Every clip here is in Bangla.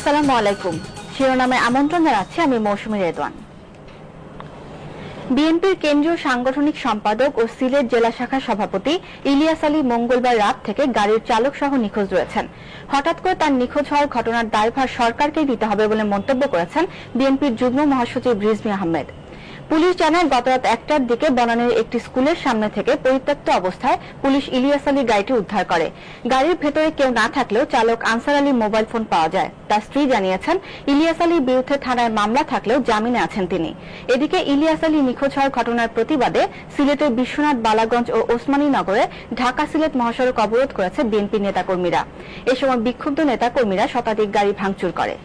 আসসালামু আলাইকুম। শিরোনামে আমন্ত্রণ জানাচ্ছি আমি মৌসুমী রেদওয়ান। বিএনপির কেন্দ্রীয় সাংগঠনিক সম্পাদক ও সিলেট জেলা শাখার সভাপতি ইলিয়াস আলী মঙ্গলবার রাত থেকে গাড়ির চালক সহ নিখোঁজ রয়েছেন। হঠাৎ করে তার নিখোঁজ হওয়ার ঘটনার দায়ভার সরকারকেই নিতে হবে বলে মন্তব্য করেছেন বিএনপির যুগ্ম মহাসচিব রিজভী আহমেদ। পুলিশ জানায়, গতরাত 1টার দিকে বনানীর একটি স্কুলের সামনে থেকে পরিত্যক্ত অবস্থায় পুলিশ ইলিয়াস আলী গাড়িটি উদ্ধার করে। গাড়ির ভেতরে কেউ না থাকলেও চালক আনসার আলীর মোবাইল ফোন পাওয়া যায়। তার স্ত্রী জানিয়েছেন, ইলিয়াস আলীর বিরুদ্ধে থানায় মামলা থাকলেও জামিনে আছেন তিনি। এদিকে ইলিয়াস আলী নিখোঁজ হওয়ার ঘটনার প্রতিবাদে সিলেটের বিশ্বনাথ, বালাগঞ্জ ও ওসমানীনগরে ঢাকা সিলেট মহাসড়ক অবরোধ করেছে বিএনপি নেতাকর্মীরা। এ সময় বিক্ষুব্ধ নেতাকর্মীরা শতাধিক গাড়ি ভাঙচুর করে।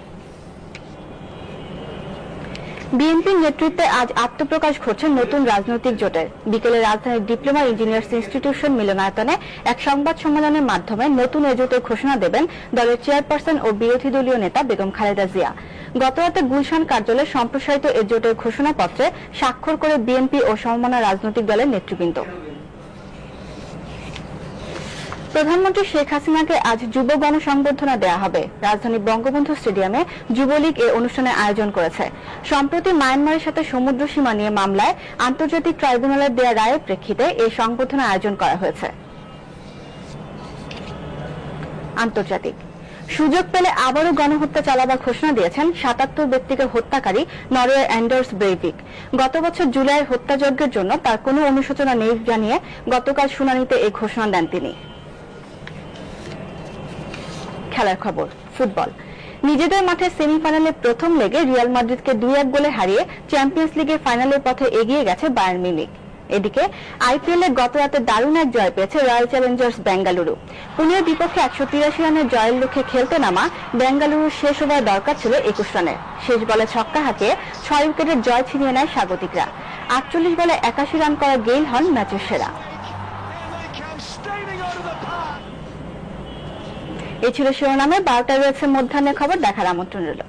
বিএনপির নেতৃত্বে আজ আত্মপ্রকাশ ঘটছে নতুন রাজনৈতিক জোটের। বিকেলে রাজধানীর ডিপ্লোমা ইঞ্জিনিয়ার্স ইনস্টিটিউশন মিলনায়তনে এক সংবাদ সম্মেলনের মাধ্যমে নতুন এ জোটের ঘোষণা দেবেন দলের চেয়ারপারসন ও বিরোধী দলীয় নেতা বেগম খালেদা জিয়া। গতরাতে গুলশান কার্যালয়ে সম্প্রসারিত এ জোটের ঘোষণাপত্রে স্বাক্ষর করে বিএনপি ও সমমনা রাজনৈতিক দলের নেতৃবৃন্দ। প্রধানমন্ত্রী শেখ হাসিনাকে আজ যুব গণসংবর্ধনা দেওয়া হবে। রাজধানী বঙ্গবন্ধু স্টেডিয়ামে যুবলীগ এ অনুষ্ঠানের আয়োজন করেছে। সম্প্রতি মায়ানমারের সাথে সমুদ্র সীমা নিয়ে মামলায় আন্তর্জাতিক ট্রাইব্যুনালের দেয়া রায়ের প্রেক্ষিতে এই সংবর্ধনা আয়োজন করা হয়েছে। আন্তর্জাতিক সুযোগ পেলে আবারও গণহত্যা চালাবার ঘোষণা দিয়েছেন ৭৭ ব্যক্তিকে হত্যাকারী নরওয়ের অ্যান্ডার্স ব্রেইভিক। গত বছর জুলাইয়ের হত্যাযজ্ঞের জন্য তার কোনো অনুশোচনা নেই জানিয়ে গতকাল শুনানিতে এই ঘোষণা দেন তিনি। খেলার খবর, ফুটবল। নিজেদের মাঠে সেমিফাইনালে প্রথম লেগে রিয়াল মাদ্রিদকে ২-১ গোলে হারিয়ে চ্যাম্পিয়ন্স লিগের ফাইনালের পথে এগিয়ে গেছে বায়ার্ন মিউনিখ। এদিকে আইপিএল এ গতরাতে দারুণ এক জয় পেয়েছে রয়্যাল চ্যালেঞ্জার্স বেঙ্গালুরু। পুনের বিপক্ষে ১৮৩ রানের জয়ের লক্ষ্যে খেলতে নামা বেঙ্গালুরুর শেষ ওভারে দরকার ছিল ২১ রানের। শেষ বলে ছক্কা হাঁকিয়ে ৬ উইকেটের জয় ছিনিয়ে নেয় স্বাগতিকরা। ৪৮ বলে ৮১ রান করা গেইল হন ম্যাচের সেরা। এ ছিল শিরোনামে। ১২টায় রয়েছে মধ্যাহ্নের খবর, দেখার আমন্ত্রণ রইল।